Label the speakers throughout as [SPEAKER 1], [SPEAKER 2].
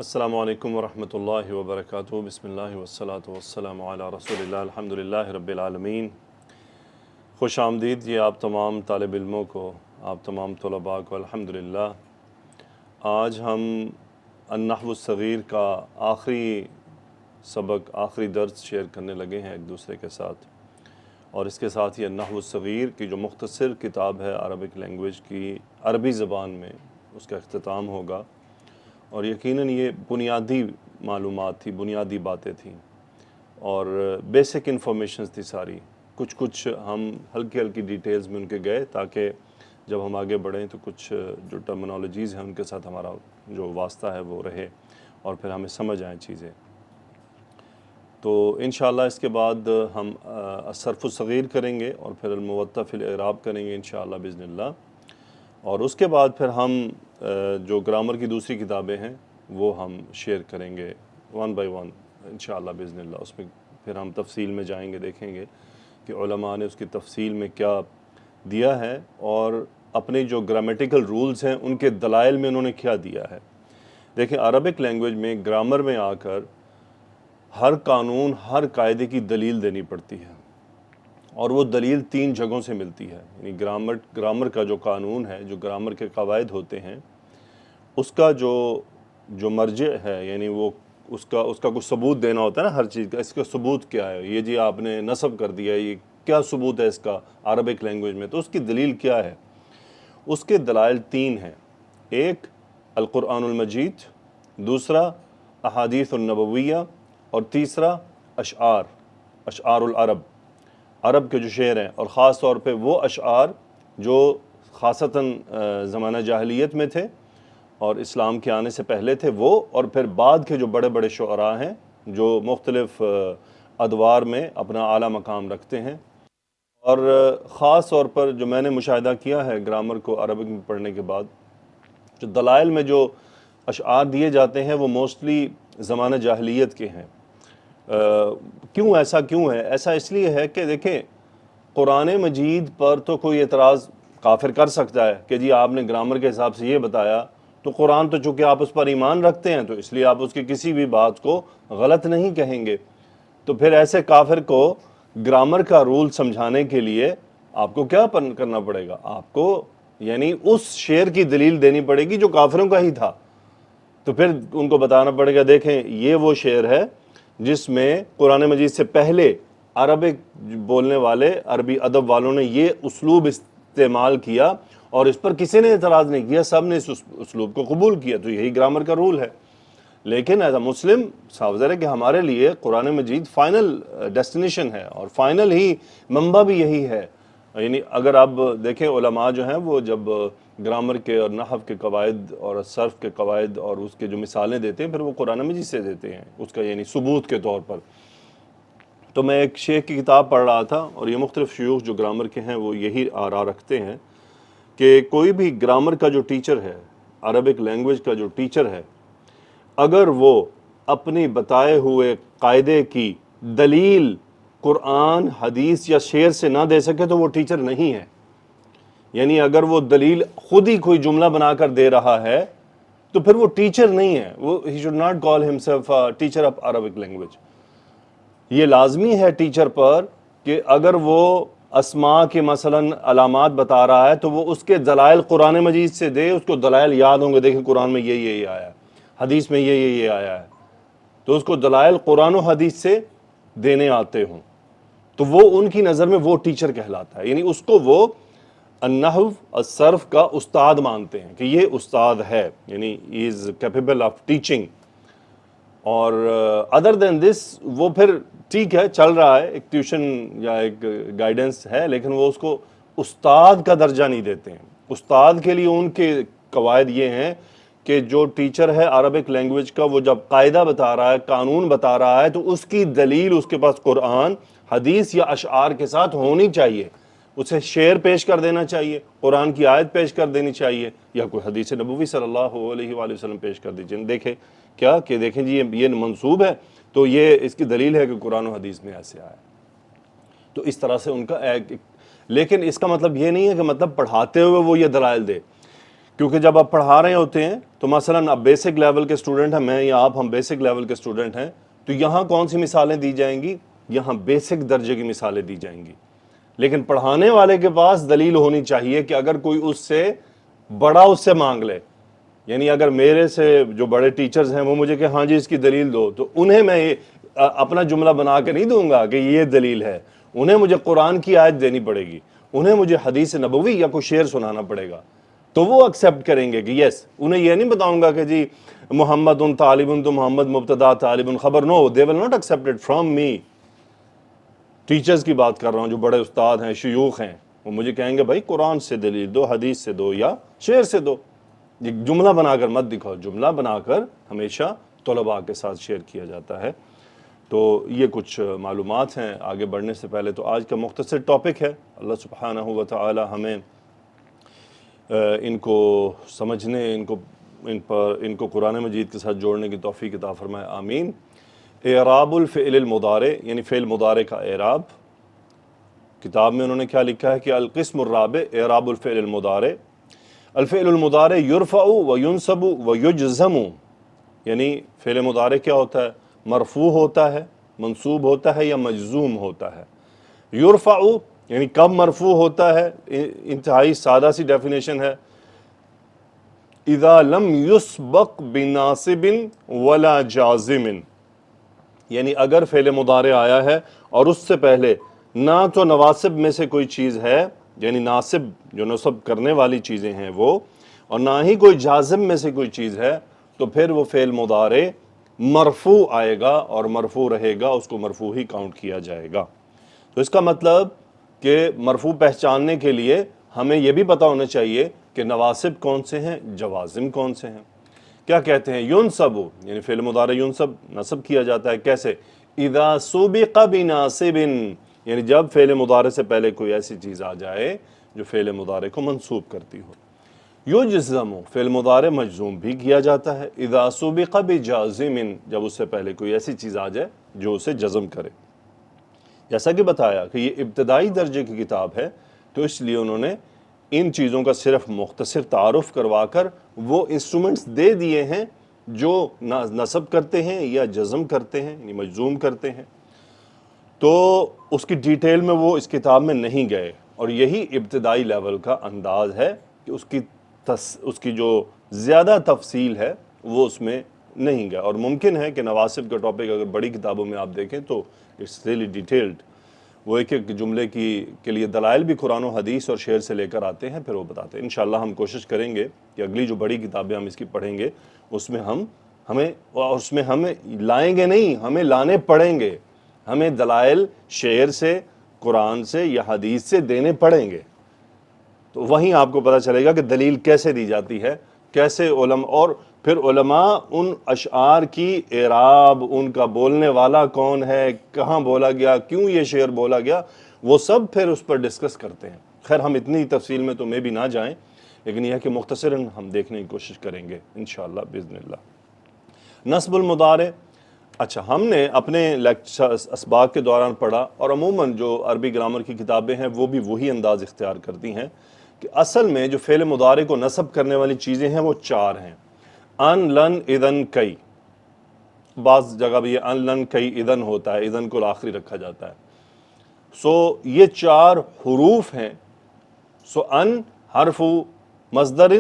[SPEAKER 1] السلام علیکم ورحمۃ اللہ وبرکاتہ۔ بسم اللہ والصلاۃ والسلام علی رسول اللہ الحمدللہ رب العالمین۔ خوش آمدید یہ آپ تمام طالب علموں کو، آپ تمام طلباء کو الحمدللہ۔ آج ہم النحو الصغیر کا آخری سبق، آخری درس شیئر کرنے لگے ہیں ایک دوسرے کے ساتھ، اور اس کے ساتھ یہ النحو الصغیر کی جو مختصر کتاب ہے عربک لینگویج کی، عربی زبان میں اس کا اختتام ہوگا۔ اور یقیناً یہ بنیادی معلومات تھی، بنیادی باتیں تھیں اور بیسک انفارمیشنز تھی ساری۔ کچھ ہم ہلکی ہلکی ڈیٹیلز میں ان کے گئے تاکہ جب ہم آگے بڑھیں تو کچھ جو ٹرمنالوجیز ہیں ان کے ساتھ ہمارا جو واسطہ ہے وہ رہے اور پھر ہمیں سمجھ آئیں چیزیں۔ تو انشاءاللہ اس کے بعد ہم الصرف الصغیر کریں گے اور پھر الموطأ فی الاعراب کریں گے انشاءاللہ باذن اللہ، اور اس کے بعد پھر ہم جو گرامر کی دوسری کتابیں ہیں وہ ہم شیئر کریں گے ون بائی ون انشاءاللہ باذن اللہ۔ اس میں پھر ہم تفصیل میں جائیں گے، دیکھیں گے کہ علماء نے اس کی تفصیل میں کیا دیا ہے اور اپنے جو گرامیٹیکل رولز ہیں ان کے دلائل میں انہوں نے کیا دیا ہے۔ دیکھیں عربک لینگویج میں گرامر میں آ کر ہر قانون، ہر قاعدے کی دلیل دینی پڑتی ہے، اور وہ دلیل 3 جگہوں سے ملتی ہے۔ یعنی گرامر کا جو قانون ہے، جو گرامر کے قواعد ہوتے ہیں، اس کا جو مرجع ہے، یعنی وہ اس کا کچھ ثبوت دینا ہوتا ہے نا ہر چیز کا۔ اس کا ثبوت کیا ہے؟ یہ جی آپ نے نصب کر دیا، یہ کیا ثبوت ہے اس کا عربک لینگویج میں؟ تو اس کی دلیل کیا ہے؟ اس کے دلائل 3 ہیں۔ ایک القرآن المجید، دوسرا احادیث النبویہ، اور تیسرا اشعار العرب، عرب کے جو شعر ہیں، اور خاص طور پہ وہ اشعار جو خاصتاً زمانہ جاہلیت میں تھے اور اسلام کے آنے سے پہلے تھے وہ، اور پھر بعد کے جو بڑے بڑے شعراء ہیں جو مختلف ادوار میں اپنا اعلیٰ مقام رکھتے ہیں۔ اور خاص طور پر جو میں نے مشاہدہ کیا ہے گرامر کو عربک میں پڑھنے کے بعد، جو دلائل میں جو اشعار دیے جاتے ہیں وہ موسٹلی زمانہ جاہلیت کے ہیں۔ کیوں ہے؟ ایسا اس لیے ہے کہ دیکھیں قرآن مجید پر تو کوئی اعتراض کافر کر سکتا ہے کہ جی آپ نے گرامر کے حساب سے یہ بتایا، تو قرآن تو چونکہ آپ اس پر ایمان رکھتے ہیں تو اس لیے آپ اس کی کسی بھی بات کو غلط نہیں کہیں گے۔ تو پھر ایسے کافر کو گرامر کا رول سمجھانے کے لیے آپ کو کیا کرنا پڑے گا؟ آپ کو یعنی اس شعر کی دلیل دینی پڑے گی جو کافروں کا ہی تھا۔ تو پھر ان کو بتانا پڑے گا دیکھیں یہ وہ شعر ہے جس میں قرآن مجید سے پہلے عربک بولنے والے، عربی ادب والوں نے یہ اسلوب استعمال کیا اور اس پر کسی نے اعتراض نہیں کیا، سب نے اس اسلوب کو قبول کیا۔ تو یہی گرامر کا رول ہے۔ لیکن ایز اے مسلم صاف ظاہر ہے کہ ہمارے لیے قرآن مجید فائنل ڈیسٹینیشن ہے اور فائنل ہی منبع بھی یہی ہے۔ یعنی اگر آپ دیکھیں علماء جو ہیں وہ جب گرامر کے اور نحو کے قواعد اور صرف کے قواعد اور اس کے جو مثالیں دیتے ہیں پھر وہ قرآن مجید سے دیتے ہیں اس کا یعنی ثبوت کے طور پر۔ تو میں ایک شیخ کی کتاب پڑھ رہا تھا اور یہ مختلف شیوخ جو گرامر کے ہیں وہ یہی آراء رکھتے ہیں کہ کوئی بھی گرامر کا جو ٹیچر ہے، عربک لینگویج کا جو ٹیچر ہے، اگر وہ اپنی بتائے ہوئے قاعدے کی دلیل قرآن، حدیث یا شعر سے نہ دے سکے تو وہ ٹیچر نہیں ہے۔ یعنی اگر وہ دلیل خود ہی کوئی جملہ بنا کر دے رہا ہے تو پھر وہ ٹیچر نہیں ہے، وہ he should not call himself a teacher of Arabic language۔ یہ لازمی ہے ٹیچر پر کہ اگر وہ اسماء کے مثلاً علامات بتا رہا ہے تو وہ اس کے دلائل قرآن مجید سے دے، اس کو دلائل یاد ہوں گے، دیکھیں قرآن میں یہ آیا ہے، حدیث میں یہ آیا ہے، تو اس کو دلائل قرآن و حدیث سے دینے آتے ہوں تو وہ ان کی نظر میں وہ ٹیچر کہلاتا ہے۔ یعنی اس کو وہ النحو الصرف کا استاد مانتے ہیں کہ یہ استاد ہے، یعنی he is capable of teaching۔ اور ادر دین دس وہ پھر ٹھیک ہے چل رہا ہے، ایک ٹیوشن یا ایک گائیڈنس ہے، لیکن وہ اس کو استاد کا درجہ نہیں دیتے ہیں۔ استاد کے لیے ان کے قواعد یہ ہیں کہ جو ٹیچر ہے عربک لینگویج کا، وہ جب قاعدہ بتا رہا ہے، قانون بتا رہا ہے، تو اس کی دلیل اس کے پاس قرآن، حدیث یا اشعار کے ساتھ ہونی چاہیے۔ اسے شعر پیش کر دینا چاہیے، قرآن کی آیت پیش کر دینی چاہیے، یا کوئی حدیث نبوی صلی اللہ علیہ وآلہ وسلم پیش کر دیجیے۔ دیکھیں کیا کہ دیکھیں جی یہ منسوب ہے تو یہ اس کی دلیل ہے کہ قرآن و حدیث میں ایسے آیا۔ تو اس طرح سے ان کا لیکن اس کا مطلب یہ نہیں ہے کہ مطلب پڑھاتے ہوئے وہ یہ دلائل دے، کیونکہ جب آپ پڑھا رہے ہوتے ہیں تو مثلاً اب بیسک لیول کے اسٹوڈنٹ ہیں، میں یا آپ، ہم بیسک لیول کے اسٹوڈنٹ ہیں، تو یہاں کون سی مثالیں دی جائیں گی؟ یہاں بیسک درجے کی مثالیں دی جائیں گی. لیکن پڑھانے والے کے پاس دلیل ہونی چاہیے کہ اگر کوئی اس سے بڑا اس سے مانگ لے، یعنی اگر میرے سے جو بڑے ٹیچرز ہیں وہ مجھے کہ ہاں جی اس کی دلیل دو، تو انہیں میں اپنا جملہ بنا کے نہیں دوں گا کہ یہ دلیل ہے. انہیں مجھے قرآن کی آیت دینی پڑے گی، انہیں مجھے حدیث نبوی یا کوئی شعر سنانا پڑے گا، تو وہ ایکسیپٹ کریں گے کہ یس. انہیں یہ نہیں بتاؤں گا کہ جی محمد طالب تو محمد مبتدا طالب خبر، no, they will not accept it from me. Teachers کی بات کر رہا ہوں جو بڑے استاد ہیں، شیوخ ہیں، وہ مجھے کہیں گے بھائی قرآن سے دلیل دو، حدیث سے دو یا شعر سے دو. جملہ بنا کر مت دکھاؤ، جملہ بنا کر ہمیشہ طلباء کے ساتھ شیئر کیا جاتا ہے. تو یہ کچھ معلومات ہیں. آگے بڑھنے سے پہلے تو آج کا مختصر ٹاپک ہے، اللہ سبحانہ و تعالی ہمیں ان کو سمجھنے، ان کو قرآن مجید کے ساتھ جوڑنے کی توفیق عطا فرمائے، آمین. اعراب الفعل المضارع، یعنی فعل مضارع کا اعراب. کتاب میں انہوں نے کیا لکھا ہے کہ القسم الرابع اعراب الفعل المضارع. الفعل المضارع یرفع و ینصب و یجزم، یعنی فعل مضارع کیا ہوتا ہے؟ مرفوع ہوتا ہے، منصوب ہوتا ہے یا مجزوم ہوتا ہے. یرفع یعنی کب مرفوع ہوتا ہے؟ انتہائی سادہ سی ڈیفینیشن ہے، اذا لم یسبق بناصب ولا جازم، یعنی اگر فعل مضارع آیا ہے اور اس سے پہلے نہ تو نواسب میں سے کوئی چیز ہے، یعنی ناصب جو نصب کرنے والی چیزیں ہیں وہ، اور نہ ہی کوئی جازم میں سے کوئی چیز ہے، تو پھر وہ فعل مضارع مرفوع آئے گا اور مرفوع رہے گا، اس کو مرفوع ہی کاؤنٹ کیا جائے گا. تو اس کا مطلب کہ مرفوع پہچاننے کے لیے ہمیں یہ بھی پتہ ہونا چاہیے کہ نواسب کون سے ہیں، جوازم کون سے ہیں. کیا کہتے ہیں؟ ینصب، یعنی فعل مضارع ینصب نصب کیا جاتا ہے. کیسے؟ اذا سبق بناصب، یعنی جب فعل مضارع سے پہلے کوئی ایسی چیز آ جائے جو فعل مضارع کو منصوب کرتی ہو. یجزم، فعل مضارع مجزوم بھی کیا جاتا ہے. اذا سبق بجازم، جب اس سے پہلے کوئی ایسی چیز آ جائے جو اسے جزم کرے. جیسا کہ بتایا کہ یہ ابتدائی درجے کی کتاب ہے، تو اس لیے انہوں نے ان چیزوں کا صرف مختصر تعارف کروا کر وہ انسٹرومنٹس دے دیے ہیں جو نصب کرتے ہیں یا جزم کرتے ہیں، یعنی مجزوم کرتے ہیں. تو اس کی ڈیٹیل میں وہ اس کتاب میں نہیں گئے، اور یہی ابتدائی لیول کا انداز ہے کہ اس کی جو زیادہ تفصیل ہے وہ اس میں نہیں گیا. اور ممکن ہے کہ نواسب کا ٹاپک اگر بڑی کتابوں میں آپ دیکھیں تو اٹس ریئلی ڈیٹیلڈ، وہ ایک ایک جملے کے لیے دلائل بھی قرآن و حدیث اور شعر سے لے کر آتے ہیں، پھر وہ بتاتے ہیں. انشاءاللہ ہم کوشش کریں گے کہ اگلی جو بڑی کتابیں ہم اس کی پڑھیں گے اس میں ہمیں لائیں گے نہیں، ہمیں لانے پڑیں گے. ہمیں دلائل شعر سے، قرآن سے یا حدیث سے دینے پڑیں گے. تو وہیں آپ کو پتہ چلے گا کہ دلیل کیسے دی جاتی ہے، کیسے علماء، اور پھر علماء ان اشعار کی اعراب، ان کا بولنے والا کون ہے، کہاں بولا گیا، کیوں یہ شعر بولا گیا، وہ سب پھر اس پر ڈسکس کرتے ہیں. خیر ہم اتنی تفصیل میں تو میں بھی نہ جائیں، لیکن یہ ہے کہ مختصراً ہم دیکھنے کی کوشش کریں گے انشاءاللہ باذن اللہ. نصب المضارع، اچھا ہم نے اپنے اسباق کے دوران پڑھا، اور عموماً جو عربی گرامر کی کتابیں ہیں وہ بھی وہی انداز اختیار کرتی ہیں کہ اصل میں جو فعل مضارع کو نصب کرنے والی چیزیں ہیں وہ 4 ہیں. ان، لن، اذن، کئی. بعض جگہ بھی یہ ان، لن، کئی، اذن ہوتا ہے، اذن کو آخری رکھا جاتا ہے. یہ 4 حروف ہیں. ان حرف مصدر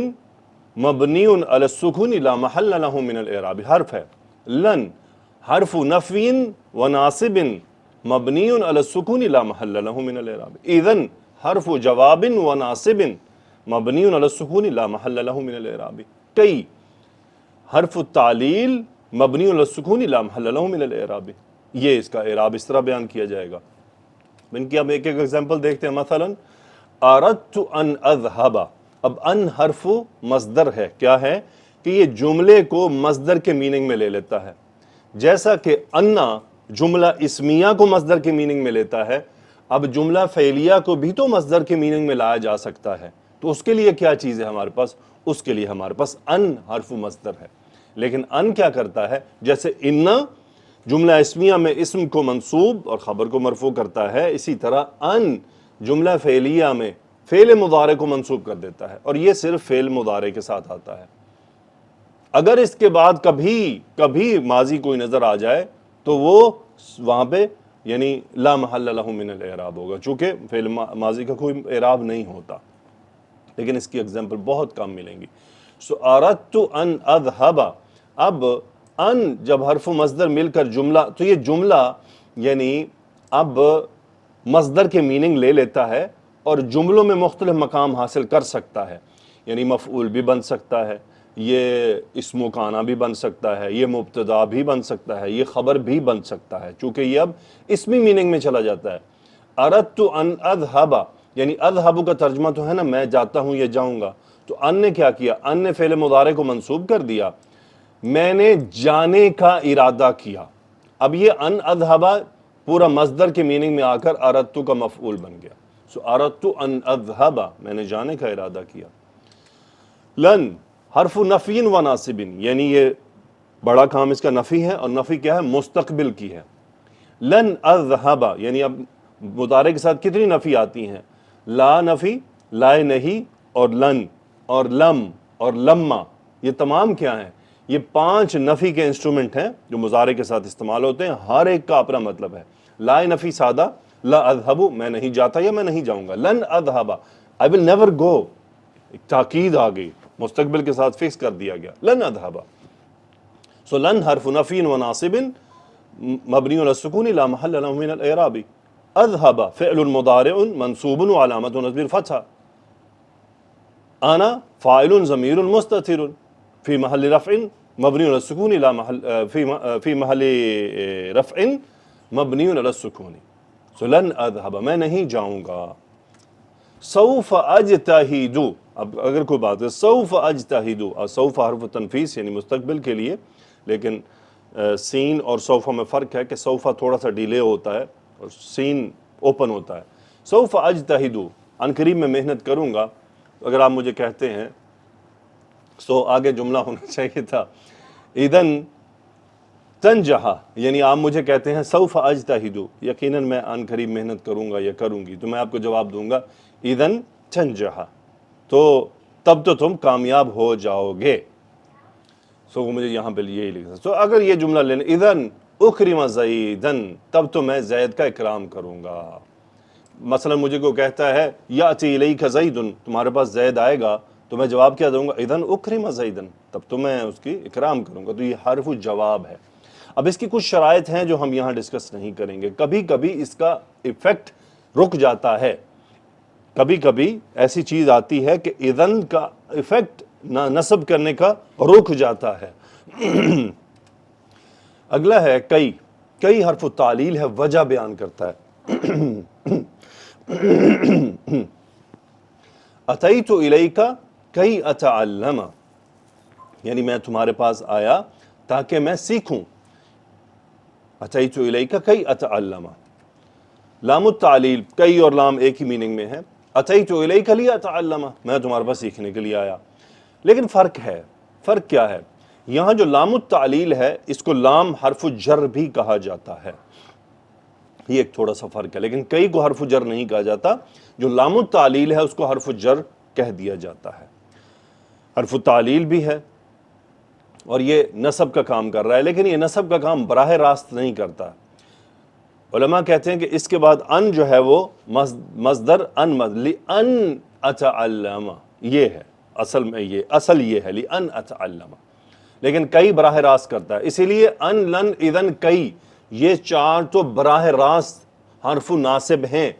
[SPEAKER 1] مبنی علی السکون لا محل له من الاعراب، حرف ہے. لن حرف نفی و ناصب مبنی علی السکون لا محل له من الاعراب. اذن حرف جواب و ناصب مبنی علی السکون لا محل له من الاعراب. کئی حرف التعلیل مبنی علی السکون لا محل له من الاعراب. یہ اس کا اعراب اس طرح بیان کیا جائے گا. ان کی اب ایک ایک ایگزامپل دیکھتے ہیں. مثلا اردت ان اذهب، اب ان حرف مصدر ہے. کیا ہے کہ یہ جملے کو مصدر کے میننگ میں لے لیتا ہے. جیسا کہ انا جملہ اسمیہ کو مصدر کے میننگ میں لیتا ہے، اب جملہ فعلیہ کو بھی تو مصدر کے میننگ میں لایا جا سکتا ہے. تو اس کے لیے کیا چیز ہے ہمارے پاس؟ اس کے لیے ہمارے پاس ان حرف مصدر ہے. لیکن ان کیا کرتا ہے؟ جیسے انا جملہ اسمیہ میں اسم کو منصوب اور خبر کو مرفوع کرتا ہے، اسی طرح ان جملہ فعلیہ میں فعل مضارع کو منصوب کر دیتا ہے، اور یہ صرف فعل مضارع کے ساتھ آتا ہے۔ اگر اس کے بعد کبھی ماضی کوئی نظر آ جائے تو وہ وہاں پہ یعنی لا محل لہ من الاعراب ہوگا، چونکہ فعل ماضی کا کوئی اعراب نہیں ہوتا، لیکن اس کی ایگزامپل بہت کم ملیں گی۔ سو اردت ان اذهب، اب ان جب حرف مصدر مل کر جملہ، تو یہ جملہ یعنی اب مصدر کے میننگ لے لیتا ہے اور جملوں میں مختلف مقام حاصل کر سکتا ہے، یعنی مفعول بھی بن سکتا ہے، یہ اسم کانا بھی بن سکتا ہے، یہ مبتدا بھی بن سکتا ہے، یہ خبر بھی بن سکتا ہے، چونکہ یہ اب اسمی میننگ میں چلا جاتا ہے۔ اردت ان اذهب، یعنی اذهب کا ترجمہ تو ہے نا میں جاتا ہوں یا جاؤں گا، تو ان نے کیا کیا؟ ان نے فعل مضارع کو منصوب کر دیا، میں نے جانے کا ارادہ کیا۔ اب یہ ان اذهب پورا مصدر کے میننگ میں آ کر اردت کا مفعول بن گیا۔ سو اردت ان اذهب، میں نے جانے کا ارادہ کیا۔ لن حرف نفی و ناصب، یعنی یہ بڑا کام اس کا نفی ہے، اور نفی کیا ہے؟ مستقبل کی ہے۔ لن اذهب، یعنی اب مضارع کے ساتھ کتنی نفی آتی ہیں؟ لا نفی، لائے نہیں، اور لن اور لم اور لما، یہ تمام کیا ہیں؟ یہ 5 نفی کے انسٹرومنٹ ہیں جو مضارع کے ساتھ استعمال ہوتے ہیں، ہر ایک کا اپنا مطلب ہے۔ لا نفی سادہ، لا اذهب میں نہیں جاتا یا میں نہیں جاؤں گا، لن اذهب I will never go، ایک تاکید آ گئی، مستقبل کے ساتھ فکس کر دیا گیا، لن اذهب۔ سو لن حرف نفی و ناصب مبنی علی السکون لا محل له من الاعراب، اذهب فعل مضارع منصوب وعلامۃ نصبه الفتحہ، انا فاعل ضمیر مستتر فی محل رفع مبنی علی السکون لا محل فی محل رفع مبنی علی السکون۔ سو لن اذهب میں نہیں جاؤں گا۔ سوف اجتہد، اب اگر کوئی بات ہے سوف اجتہد، اور سوف حرف تنفیس یعنی مستقبل کے لیے، لیکن سین اور سوفا میں فرق ہے کہ سوفا تھوڑا سا ڈیلے ہوتا ہے اور سین اوپن ہوتا ہے۔ سوف اجتہد، ان قریب میں محنت کروں گا۔ اگر آپ مجھے کہتے ہیں سو آگے جملہ ہونا چاہیے تھا اذن تنجح، یعنی آپ مجھے کہتے ہیں سوف اجتہد، یقیناً میں ان قریب محنت کروں گا یا کروں گی، تو میں آپ کو جواب دوں گا اذن تنجح، تو تب تو تم کامیاب ہو جاؤ گے۔ سو مجھے یہاں پہ یہی لکھا۔ تو اگر یہ جملہ لینا اذن اکرم زیدن، تب تو میں زید کا اکرام کروں گا۔ مثلا مجھے کوئی کہتا ہے یاتی الیک زید، تمہارے پاس زید آئے گا، تو میں جواب کیا دوں گا؟ اذن اکرم زیدن، تب تو میں اس کی اکرام کروں گا۔ تو یہ حرف جواب ہے۔ اب اس کی کچھ شرائط ہیں جو ہم یہاں ڈسکس نہیں کریں گے۔ کبھی کبھی اس کا ایفیکٹ رک جاتا ہے، کبھی کبھی ایسی چیز آتی ہے کہ اذن کا ایفیکٹ نصب کرنے کا رک جاتا ہے۔ اگلا ہے کئی حرف تعلیل ہے، وجہ بیان کرتا ہے۔ اتیت الیک کی اتعلم، یعنی میں تمہارے پاس آیا تاکہ میں سیکھوں۔ اتیت الیک کی اتعلم، لام التعلیل، کئی اور لام ایک ہی میننگ میں ہے۔ اتیت الیک لی اتعلم، میں تمہارے پاس سیکھنے کے لیے آیا، لیکن فرق ہے۔ فرق کیا ہے؟ یہاں جو لام التعلیل ہے اس کو لام حرف جر بھی کہا جاتا ہے، یہ ایک تھوڑا سا فرق ہے، لیکن کئی کو حرف جر نہیں کہا جاتا۔ جو لام التعلیل ہے اس کو حرف جر کہہ دیا جاتا ہے۔ حرف تعلیل بھی ہے اور یہ نصب کا کام کر رہا ہے، لیکن یہ نصب کا کام براہ راست نہیں کرتا۔ علماء کہتے ہیں کہ اس کے بعد ان جو ہے وہ مصدر ان لِأَنْ أَتَعَلَّمَ، یہ ہے اصل میں، اصل یہ ہے لِأَنْ أَتَعَلَّمَ، لیکن کئی براہ راست کرتا ہے، اسی لیے ان، لن، اذن، کئی، یہ 4 تو براہ راست حرف ناصب ہیں،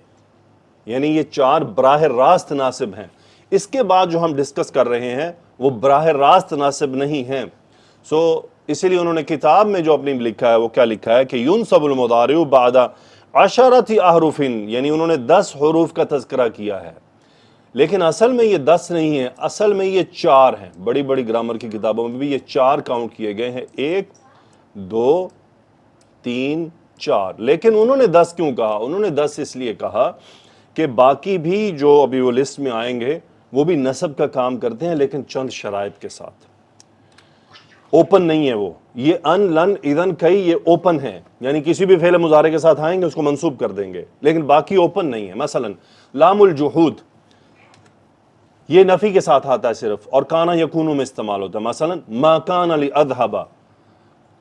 [SPEAKER 1] یعنی یہ 4 براہ راست ناصب ہیں۔ اس کے بعد جو ہم ڈسکس کر رہے ہیں وہ براہ راست ناصب نہیں ہیں۔ سو اسی لیے انہوں نے کتاب میں جو اپنی لکھا ہے وہ کیا لکھا ہے کہ ينصب المضارع بعد 10 احرف، یعنی انہوں نے 10 حروف کا تذکرہ کیا ہے، لیکن اصل میں یہ 10 نہیں ہے، اصل میں یہ 4 ہیں۔ بڑی بڑی گرامر کی کتابوں میں بھی یہ 4 کاؤنٹ کیے گئے ہیں، 1 2 3 4، لیکن انہوں نے 10 کیوں کہا؟ انہوں نے 10 اس لیے کہا کہ باقی بھی جو ابھی وہ لسٹ میں آئیں گے وہ بھی نصب کا کام کرتے ہیں، لیکن چند شرائط کے ساتھ۔ اوپن نہیں ہے وہ، یہ ان، لن، اذن، کئی، یہ اوپن ہیں، یعنی کسی بھی فعل مضارع کے ساتھ آئیں گے اس کو منصوب کر دیں گے، لیکن باقی اوپن نہیں ہے۔ مثلا لام الجحود، یہ نفی کے ساتھ آتا ہے صرف، اور کانا یکونو میں استعمال ہوتا ہے، مثلا ما کان لاذهب،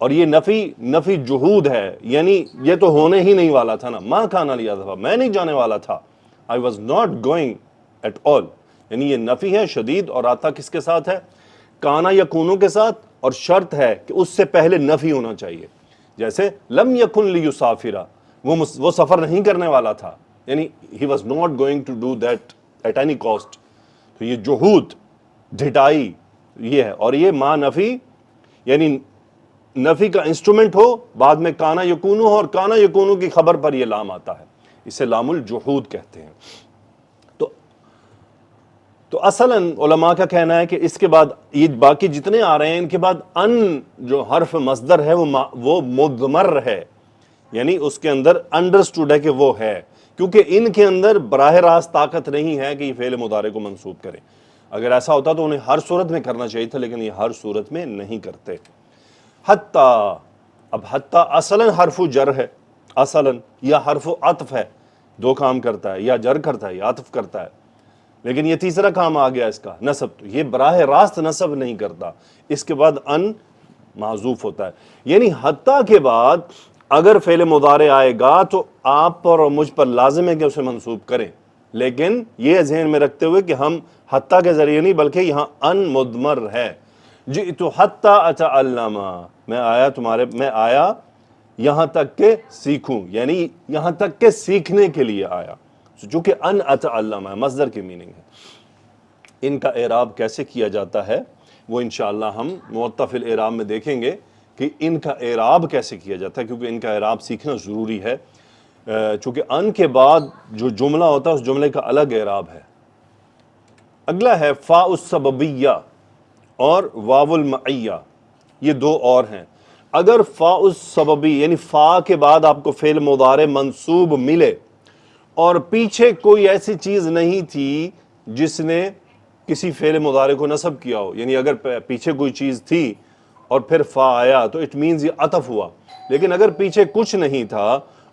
[SPEAKER 1] اور یہ نفی جہود ہے، یعنی یہ تو ہونے ہی نہیں والا تھا نا، ما کان لاذهب، میں نہیں جانے والا تھا، I was not going at all، یعنی یہ نفی ہے شدید، اور آتا کس کے ساتھ ہے؟ کانا یکونو کے ساتھ، اور شرط ہے کہ اس سے پہلے نفی ہونا چاہیے، جیسے لم یکن لیسافر، وہ سفر نہیں کرنے والا تھا، یعنی he was not going to do that at any cost۔ تو یہ جہود، ڈھٹائی یہ ہے، اور یہ ما نفی یعنی نفی کا انسٹرومنٹ ہو، بعد میں کانا یکونو ہو، اور کانا یکونو کی خبر پر یہ لام آتا ہے، اسے لام الجحود کہتے ہیں۔ تو اصلاً علماء کا کہنا ہے کہ اس کے بعد یہ باقی جتنے آ رہے ہیں ان کے بعد ان جو حرف مصدر ہے وہ مضمر ہے، یعنی اس کے اندر انڈرسٹوڈ ہے کہ وہ ہے، کیونکہ ان کے اندر براہ راست طاقت نہیں ہے کہ یہ فعل مضارع کو منصوب کریں۔ اگر ایسا ہوتا تو انہیں ہر صورت میں کرنا چاہیے تھا، لیکن یہ ہر صورت میں نہیں کرتے۔ حتیٰ، اب حتیٰ اصلاً حرف جر ہے، اصلاً یا حرف عطف ہے، دو کام کرتا ہے، یا جر کرتا ہے یا عطف کرتا ہے، لیکن یہ تیسرا کام آ گیا اس کا نصب، تو یہ براہ راست نصب نہیں کرتا، اس کے بعد ان معذوف ہوتا ہے، یعنی حتیٰ کے بعد اگر فعل مضارع آئے گا تو آپ پر اور مجھ پر لازم ہے کہ اسے منصوب کریں، لیکن یہ ذہن میں رکھتے ہوئے کہ ہم حتیٰ کے ذریعے نہیں بلکہ یہاں ان مضمر ہے۔ جئت حتیٰ اتعلم، میں آیا یہاں تک کہ سیکھوں، یعنی یہاں تک کہ سیکھنے کے لیے آیا، چونکہ ان اتعلم ہے، مصدر کی میننگ ہے۔ ان کا اعراب کیسے کیا جاتا ہے وہ انشاءاللہ ہم موطا فی الاعراب میں دیکھیں گے کہ ان کا اعراب کیسے کیا جاتا ہے، کیونکہ ان کا اعراب سیکھنا ضروری ہے، چونکہ ان کے بعد جو جملہ ہوتا ہے اس جملے کا الگ اعراب ہے۔ اگلا ہے فاء السببیہ اور واو المعیہ، یہ دو اور ہیں۔ اگر فاء السببی یعنی فاء کے بعد آپ کو فعل مضارع منصوب ملے اور پیچھے کوئی ایسی چیز نہیں تھی جس نے کسی فعل مضارع کو نصب کیا ہو، یعنی اگر پیچھے کوئی چیز تھی اور پھر فا آیا تو اٹ مینز یہ عطف ہوا، لیکن اگر پیچھے کچھ نہیں تھا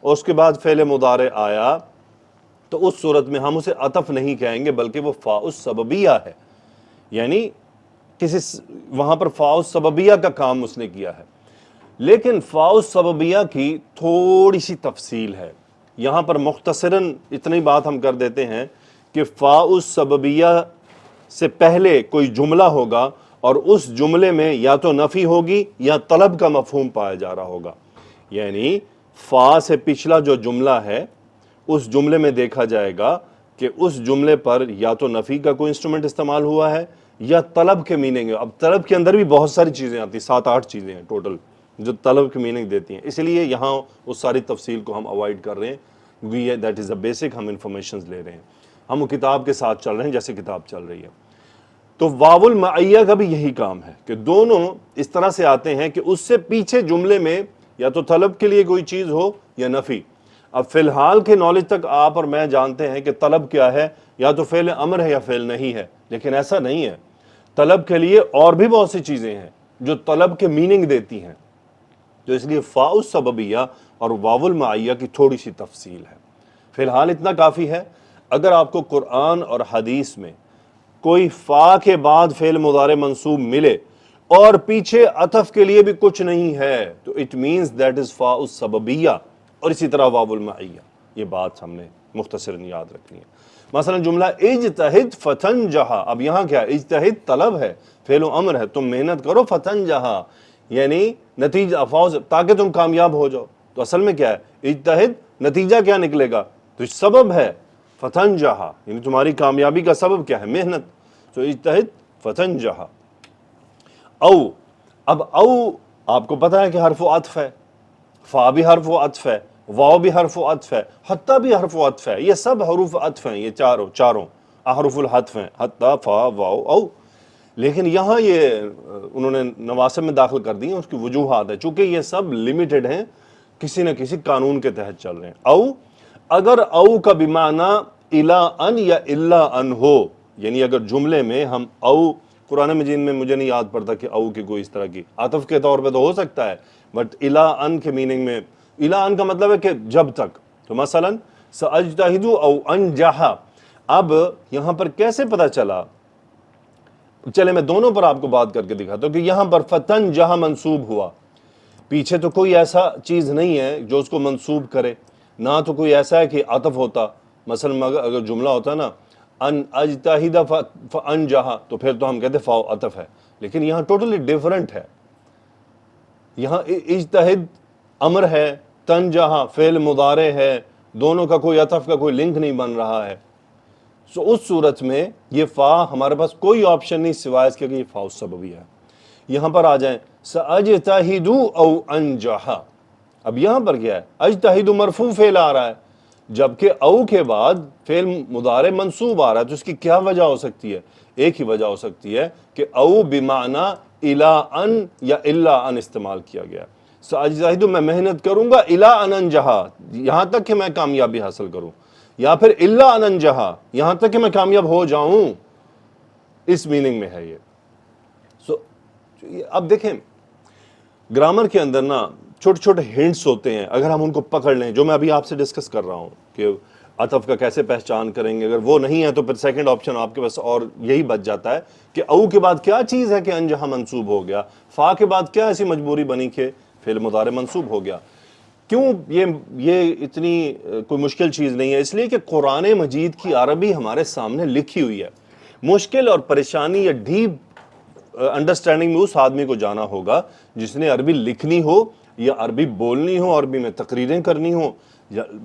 [SPEAKER 1] اور اس کے بعد فعل مضارع آیا تو اس صورت میں ہم اسے عطف نہیں کہیں گے بلکہ وہ فاء السببیہ ہے، یعنی وہاں پر فاء السببیہ کا کام اس نے کیا ہے۔ لیکن فاء السببیہ کی تھوڑی سی تفصیل ہے، یہاں پر مختصراً اتنی بات ہم کر دیتے ہیں کہ فاء السببیہ سے پہلے کوئی جملہ ہوگا اور اس جملے میں یا تو نفی ہوگی یا طلب کا مفہوم پایا جا رہا ہوگا، یعنی فاء سے پچھلا جو جملہ ہے اس جملے میں دیکھا جائے گا کہ اس جملے پر یا تو نفی کا کوئی انسٹرومنٹ استعمال ہوا ہے یا طلب کے میننگ ہے۔ اب طلب کے اندر بھی بہت ساری چیزیں آتی ہیں، 7-8 چیزیں ہیں ٹوٹل جو طلب کی میننگ دیتی ہیں، اس لیے یہاں اس ساری تفصیل کو ہم اوائڈ کر رہے ہیں، کیونکہ یہ دیٹ از اے بیسک ہم انفارمیشنز لے رہے ہیں، ہم وہ کتاب کے ساتھ چل رہے ہیں جیسے کتاب چل رہی ہے۔ تو واو المعیہ کا بھی یہی کام ہے کہ دونوں اس طرح سے آتے ہیں کہ اس سے پیچھے جملے میں یا تو طلب کے لیے کوئی چیز ہو یا نفی۔ اب فی الحال کے نالج تک آپ اور میں جانتے ہیں کہ طلب کیا ہے، یا تو فعل امر ہے یا فعل نہیں ہے، لیکن ایسا نہیں ہے، طلب کے لیے اور بھی بہت سی چیزیں ہیں جو طلب کے میننگ دیتی ہیں، تو اس لیے فاء السببیہ اور واو المعیہ کی تھوڑی سی تفصیل ہے۔ فی الحال اتنا کافی ہے، اگر آپ کو قرآن اور حدیث میں کوئی فاء کے بعد فعل مضارع منصوب ملے اور پیچھے عطف کے لیے بھی کچھ نہیں ہے تو اٹ مینز دیٹ از فاء السببیہ، اور اسی طرح واو المعیہ، یہ بات ہم نے مختصراً یاد رکھنی ہے۔ مثلا جملہ اجتہد فتنجح، اب یہاں کیا ہے؟ اجتہد طلب ہے، فعل و امر ہے، تم محنت کرو، فتنجح یعنی نتیجہ فوز، تاکہ تم کامیاب ہو جاؤ، تو اصل میں کیا ہے؟ اجتہد، نتیجہ کیا نکلے گا؟ تو سبب ہے فتنجح، یعنی تمہاری کامیابی کا سبب کیا ہے؟ محنت، تو اجتہد فتنجح۔ او، اب او آپ کو پتا ہے کہ حرف و عطف ہے، فا بھی حرف و عطف ہے، واو بھی حرف و عطف ہے، حتیٰ بھی حرف و عطف ہے، یہ سب حروف عطف ہیں، یہ چاروں احرف الحطف ہیں، حتیٰ، فا، واو، او۔ لیکن یہاں یہ انہوں نے نواسب میں داخل کر دی ہیں، اس کی وجوہات ہے، چونکہ یہ سب لمیٹڈ ہیں، کسی نہ کسی قانون کے تحت چل رہے ہیں۔ او، اگر او کا بمعنی الا ان یا الا ان ہو، یعنی اگر جملے میں ہم او، قرآن مجید میں مجھے نہیں یاد پڑتا کہ او کی کوئی اس طرح کی عطف کے طور پہ تو ہو سکتا ہے، بٹ الا ان کے میننگ میں، الا ان کا مطلب ہے کہ جب تک، تو مثلا ساجتہد او انجح، اب یہاں پر کیسے پتہ چلا چلے میں دونوں پر آپ کو بات کر کے دکھاتا ہوں کہ یہاں پر فتن جہاں منصوب ہوا، پیچھے تو کوئی ایسا چیز نہیں ہے جو اس کو منصوب کرے، نہ تو کوئی ایسا ہے کہ عطف ہوتا، مثلا اگر جملہ ہوتا نا ان اجتہد فانجح، تو پھر تو ہم کہتے فاؤ عطف ہے، لیکن یہاں ٹوٹلی ڈیفرنٹ ہے. یہاں اجتہد امر ہے، تنجح فعل مضارع ہے، دونوں کا کوئی عطف کا کوئی لنک نہیں بن رہا ہے. سو اس صورت میں یہ فا ہمارے پاس کوئی آپشن نہیں سوائے اس کے کہ یہ فاء سببی ہے. یہاں پر آ جائیں سأجتہد او انجح، اب یہاں پر کیا ہے؟ اجتہد مرفوع فعل آ رہا ہے، جبکہ او کے بعد فعل مضارع منصوب آ رہا ہے. تو اس کی کیا وجہ ہو سکتی ہے؟ ایک ہی وجہ ہو سکتی ہے کہ او بمعنی الا ان یا الا ان استعمال کیا گیا. سأجتہد میں محنت کروں گا الا ان انجح، یہاں تک کہ میں کامیابی حاصل کروں، یا پھر الا ان انجح، یہاں تک کہ میں کامیاب ہو جاؤں، اس میننگ میں ہے یہ. اب دیکھیں گرامر کے اندر نا چھوٹے چھوٹے ہنٹس ہوتے ہیں، اگر ہم ان کو پکڑ لیں، جو میں ابھی آپ سے ڈسکس کر رہا ہوں کہ عطف کا کیسے پہچان کریں گے، اگر وہ نہیں ہے تو پھر سیکنڈ آپشن آپ کے پاس اور یہی بچ جاتا ہے کہ او کے بعد کیا چیز ہے کہ انجہا منصوب ہو گیا، فا کے بعد کیا ایسی مجبوری بنی کہ فعل مضارع منصوب ہو گیا. کیوں یہ اتنی کوئی مشکل چیز نہیں ہے؟ اس لیے کہ قرآن مجید کی عربی ہمارے سامنے لکھی ہوئی ہے. مشکل اور پریشانی یا ڈیپ انڈرسٹینڈنگ میں اس آدمی کو جانا ہوگا جس نے عربی لکھنی ہو یا عربی بولنی ہو، عربی میں تقریریں کرنی ہو.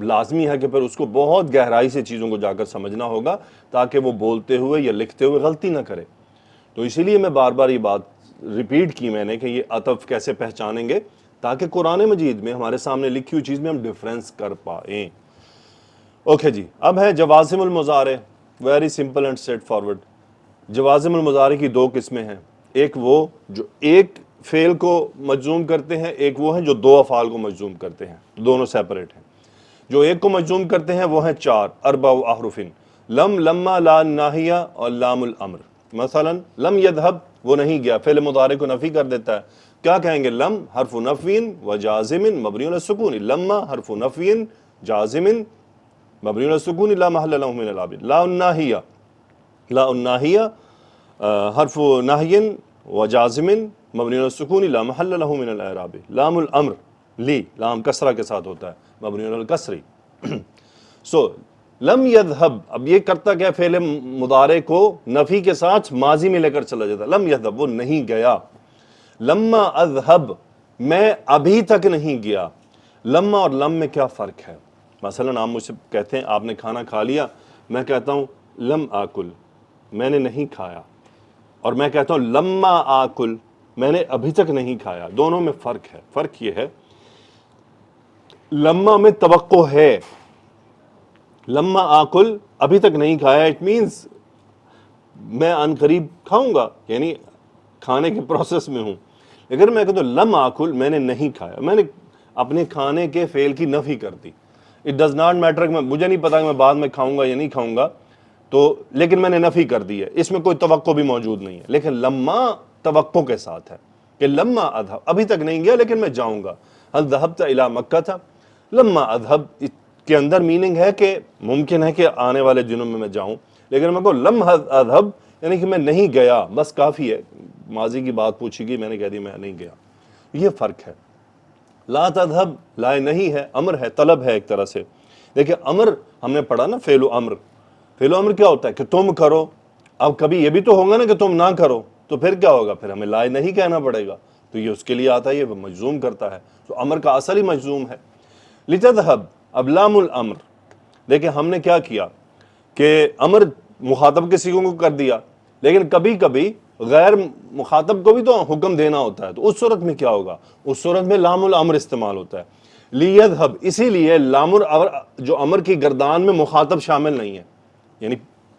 [SPEAKER 1] لازمی ہے کہ پھر اس کو بہت گہرائی سے چیزوں کو جا کر سمجھنا ہوگا تاکہ وہ بولتے ہوئے یا لکھتے ہوئے غلطی نہ کرے. تو اسی لیے میں بار بار یہ بات ریپیٹ کی میں نے کہ یہ عطف کیسے پہچانیں گے تاکہ قرآن مجید میں ہمارے سامنے لکھی ہوئی چیز میں ہم ڈیفرنس کر پائیں. اوکے جی، اب ہے جوازم المضارع، very simple and straightforward. جوازم المضارع کی دو قسمیں ہیں، ایک وہ جو ایک فعل کو مجزوم کرتے ہیں، ایک وہ ہیں جو دو افعال کو مجزوم کرتے ہیں، دونوں سیپریٹ ہیں. جو ایک کو مجزوم کرتے ہیں وہ ہیں چار، اربع احرف، لم، لما، لا ناہیہ اور لام الامر. مثلا لم یذهب، وہ نہیں گیا، فعل مضارع کو نفی کر دیتا ہے. کیا کہیں گے؟ لم حرف نفی و جازم مبنی علی السکون، لما حرف نفی جازم مبنی علی السکون لا محل له من الاعراب. لا الناہیہ، لا الناہیہ حرف نہی و جازم مبنی علی السکون لا محل له من الاعراب. لام الامر، لی لام کسرہ کے ساتھ ہوتا ہے، مبنی علی الکسری. سو لم یذهب، اب یہ کرتا کیا؟ فعل مضارع کو نفی کے ساتھ ماضی میں لے کر چلا جاتا. لم یذهب، وہ نہیں گیا. لما اذهب، میں ابھی تک نہیں گیا. لما اور لم میں کیا فرق ہے؟ مثلا آپ مجھ سے کہتے ہیں آپ نے کھانا کھا لیا، میں کہتا ہوں لم آکل، میں نے نہیں کھایا، اور میں کہتا ہوں لما آکل، میں نے ابھی تک نہیں کھایا. دونوں میں فرق ہے. فرق یہ ہے لما میں توقع ہے، لما آکل ابھی تک نہیں کھایا، اٹ مینز میں ان قریب کھاؤں گا، یعنی کھانے کے پروسیس میں ہوں. لیکن میں کہتا ہوں لم آکل، میں نے نہیں کھایا، میں نے اپنے کھانے کے فعل کی نفی کر دی. اٹ ڈز ناٹ میٹر کہ مجھے نہیں پتا کہ میں بعد میں کھاؤں گا یا نہیں کھاؤں گا، تو لیکن میں نے نفی کر دی ہے، اس میں کوئی توقع بھی موجود نہیں ہے. لیکن لما توقع کے ساتھ ہے کہ لما اذهب، ابھی تک نہیں گیا لیکن میں جاؤں گا. هل ذهبت الى مکہ، لما اذهب کے اندر میننگ ہے کہ ممکن ہے کہ آنے والے دنوں میں جاؤں، لیکن میں کو لم اذهب یعنی کہ میں نہیں گیا، بس کافی ہے. ماضی کی بات پوچھی گئی، میں نے کہہ دی میں نہیں گیا. یہ فرق ہے. لا تذهب، لا نہیں ہے، امر ہے، طلب ہے ایک طرح سے. دیکھیں امر ہم نے پڑھا نا، فعل امر. فعل امر کیا ہوتا ہے کہ تم کرو. اب کبھی یہ بھی تو ہوگا نا کہ تم نہ کرو، تو پھر کیا ہوگا؟ پھر ہمیں لا نہیں کہنا پڑے گا. تو یہ اس کے لیے آتا ہے، یہ مجزوم کرتا ہے. تو امر کا اصل ہی مجزوم ہے. لتذهب، اب لام الامر، دیکھیں ہم نے کیا کیا کہ امر مخاطب کے صیغوں کو کر دیا، لیکن کبھی کبھی غیر مخاطب کو بھی تو حکم دینا ہوتا ہے. تو اس صورت میں کیا ہوگا؟ اس صورت میں لام الامر استعمال ہوتا ہے. لیذهب، اسی لیے لام الامر جو امر کی گردان میں مخاطب شامل نہیں ہے. یعنی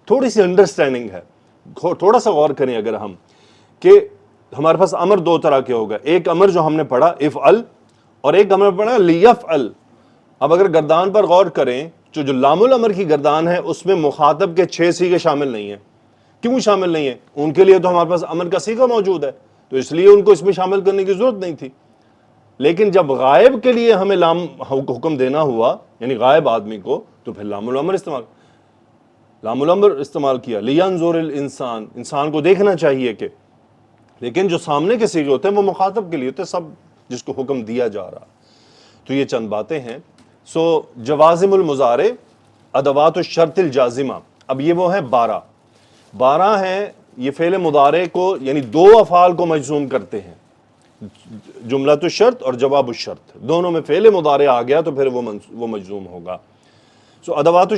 [SPEAKER 1] تھوڑی سی انڈرسٹینڈنگ ہے، تھوڑا سا غور کریں اگر ہم، کہ ہمارے پاس امر دو طرح کے ہوگا. ایک امر جو ہم نے پڑھا افعل، اور ایک امر پڑھا لیفعل. اب اگر گردان پر غور کریں، جو لام الامر کی گردان ہے اس میں مخاطب کے 6 صیغے شامل نہیں ہیں. کیوں شامل نہیں ہیں؟ ان کے لیے تو ہمارے پاس امر کا صیغہ موجود ہے، تو اس لیے ان کو اس میں شامل کرنے کی ضرورت نہیں تھی. لیکن جب غائب کے لیے ہمیں لام حکم دینا ہوا، یعنی غائب آدمی کو، تو پھر لام الامر استعمال. لام الامر استعمال کیا، لینظر الانسان، انسان کو دیکھنا چاہیے کہ، لیکن جو سامنے کے صیغے ہوتے ہیں وہ مخاطب کے لیے ہوتے ہیں، سب جس کو حکم دیا جا رہا. تو یہ چند باتیں ہیں. سو جوازم المضارع، ادوات الشرط الجازمہ. اب یہ وہ ہیں 12 ہیں. یہ فعل مضارع کو یعنی دو افعال کو مجزوم کرتے ہیں، جملۃ الشرط اور جواب الشرط، دونوں میں فعل مضارع آ گیا تو پھر وہ مجزوم ہوگا. سو ادوات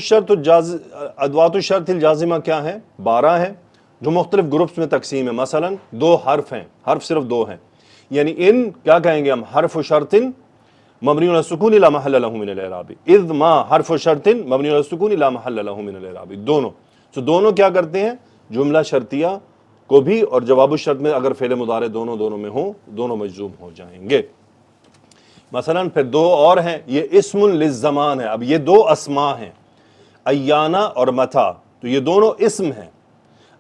[SPEAKER 1] الشرط الجازمہ کیا ہیں؟ 12 ہیں جو مختلف گروپس میں تقسیم ہے. مثلا 2 حرف ہیں، حرف صرف 2 ہیں، یعنی ان کیا کہیں گے ہم؟ حرف شرط مبنی علی السکون لا محل له من الاعراب. اذ ما حرف شرط مبنی علی السکون لا محل له من الاعراب. دونوں دونوں کیا کرتے ہیں؟ جملہ شرطیہ کو بھی اور جواب الشرط میں اگر فعل مضارع دونوں میں ہوں دونوں مجزوم ہو جائیں گے. مثلا پھر 2 اور ہیں، یہ اسم للزمان ہے. اب یہ 2 اسماء ہیں، ایانا اور متا، تو یہ دونوں اسم ہیں.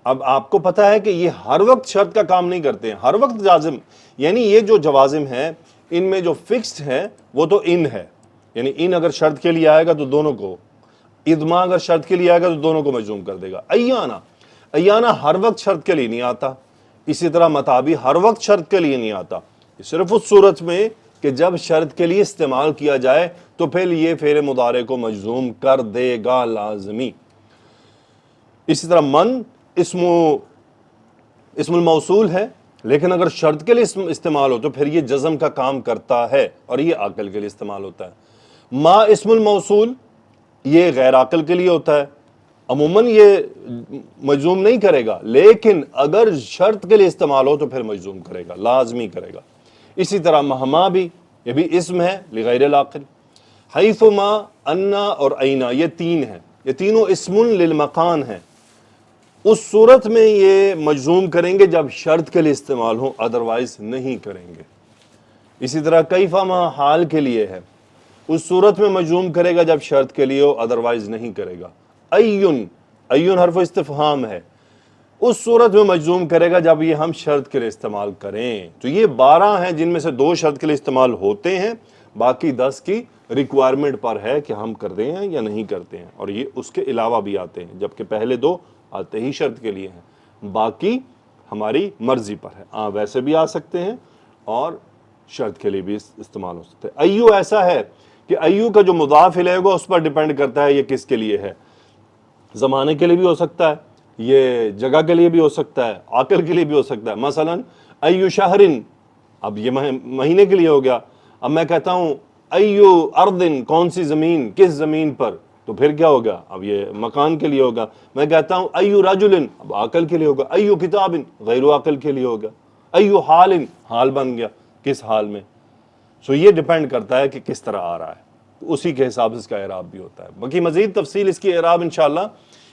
[SPEAKER 1] اب آپ کو پتہ ہے کہ یہ ہر وقت شرط کا کام نہیں کرتے ہیں، ہر وقت جازم، یعنی یہ جو جوازم ہیں ان میں جو فکسڈ ہے وہ تو ان ہے، یعنی ان اگر شرط کے لیے آئے گا تو دونوں کو، ادما اگر شرط کے لیے آئے گا تو دونوں کو مجزوم کر دے گا. ایانا ہر وقت شرط کے لیے نہیں آتا، اسی طرح متا بھی ہر وقت شرط کے لیے نہیں آتا. صرف اس صورت میں کہ جب شرط کے لیے استعمال کیا جائے تو پھر یہ فعل مضارع کو مجزوم کر دے گا لازمی. اسی طرح من اسم الموصول ہے، لیکن اگر شرط کے لیے استعمال ہو تو پھر یہ جزم کا کام کرتا ہے اور یہ عاقل کے لیے استعمال ہوتا ہے. ما اسم الموصول یہ غیر عاقل کے لیے ہوتا ہے، عموماً یہ مجزوم نہیں کرے گا، لیکن اگر شرط کے لیے استعمال ہو تو پھر مجزوم کرے گا، لازمی کرے گا. اسی طرح مہما بھی، یہ بھی اسم ہے لغیر العاقل. حیثما، انا اور اینا، یہ 3 ہیں، یہ تینوں اسم للمکان ہیں. اس صورت میں یہ مجزوم کریں گے جب شرط کے لیے استعمال ہو، ادروائز نہیں کریں گے. اسی طرح کیفما حال کے لیے ہے، اس صورت میں مجزوم کرے گا جب شرط کے لیے ہو، ادروائز نہیں کرے گا. ایون حرف استفہام ہے، اس صورت میں مجزوم کرے گا جب یہ ہم شرط کے لیے استعمال کریں. تو یہ 12 ہیں جن میں سے 2 شرط کے لیے استعمال ہوتے ہیں، باقی 10 کی ریکوائرمنٹ پر ہے کہ ہم کر دیں ہیں یا نہیں کرتے ہیں، اور یہ اس کے علاوہ بھی آتے ہیں، جبکہ پہلے 2 آتے ہی شرط کے لیے ہیں، باقی ہماری مرضی پر ہے. ویسے بھی آ سکتے ہیں اور شرط کے لیے بھی استعمال ہو سکتے ہیں. ایو ایسا ہے کہ ایو کا جو مضاف الیہ ہوگا اس پر ڈیپینڈ کرتا ہے یہ کس کے لیے ہے. زمانے کے لیے بھی ہو سکتا ہے، یہ جگہ کے لیے بھی ہو سکتا ہے، عاقل کے لیے بھی ہو سکتا ہے. مثلا ایو شہرن، اب یہ مہینے کے لیے ہو گیا. اب میں کہتا ہوں ایو اردن، کون سی زمین، کس زمین پر، تو پھر کیا ہوگا؟ اب یہ مکان کے لیے ہوگا. میں کہتا ہوں ایو رجلن، اب عاقل کے لیے ہوگا. ایو کتابن، غیر عاقل کے لیے ہوگا. ایو حالن، حال بن گیا، کس حال میں. سو یہ ڈیپینڈ کرتا ہے کہ کس طرح آ رہا ہے، اسی کے حساب سے اس کا اعراب بھی ہوتا ہے. باقی مزید تفصیل اس کی اعراب انشاءاللہ،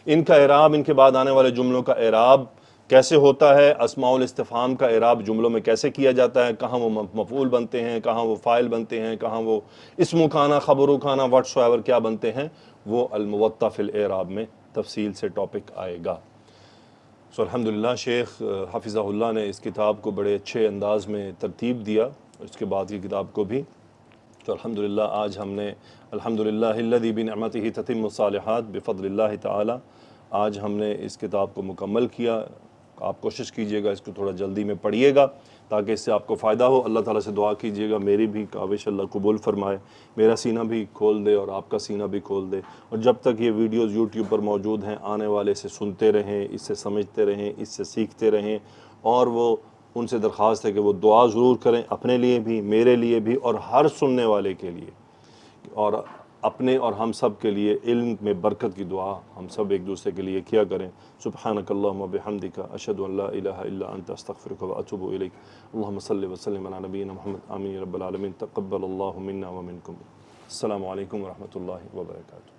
[SPEAKER 1] ان کا اعراب، ان کے بعد آنے والے جملوں کا اعراب کیسے ہوتا ہے، اسماء الاستفہام کا اعراب جملوں میں کیسے کیا جاتا ہے، کہاں وہ مفعول بنتے ہیں، کہاں وہ فاعل بنتے ہیں، کہاں وہ اسم کھانا، خبر کھانا، واٹس ایور کیا بنتے ہیں، وہ الموطا فی الاعراب میں تفصیل سے ٹاپک آئے گا. سو الحمدللہ شیخ حفظہ اللہ نے اس کتاب کو بڑے اچھے انداز میں ترتیب دیا، اس کے بعد کی کتاب کو بھی. تو الحمدللہ آج ہم نے الحمدللہ الذی بنعمتہ تتم الصالحات بفضل اللہ تعالی، آج ہم نے اس کتاب کو مکمل کیا. آپ کوشش کیجئے گا اس کو تھوڑا جلدی میں پڑھیے گا تاکہ اس سے آپ کو فائدہ ہو. اللہ تعالیٰ سے دعا کیجئے گا میری بھی کاوش اللہ قبول فرمائے، میرا سینہ بھی کھول دے اور آپ کا سینہ بھی کھول دے. اور جب تک یہ ویڈیوز یوٹیوب پر موجود ہیں، آنے والے سے سنتے رہیں، اس سے سمجھتے رہیں، اس سے سیکھتے رہیں. اور وہ ان سے درخواست ہے کہ وہ دعا ضرور کریں، اپنے لیے بھی، میرے لیے بھی، اور ہر سننے والے کے لیے، اور اپنے اور ہم سب کے لیے علم میں برکت کی دعا ہم سب ایک دوسرے کے لیے کیا کریں. سبحانک اللہم و بحمدک، اشہد ان لا الہ الا انت، استغفرک و اتوب الیک. اللہم صلی وسلم علی نبینا محمد. آمین رب العالمین. تقبل اللہ منا و منکم. السلام علیکم و رحمۃ اللہ وبرکاتہ.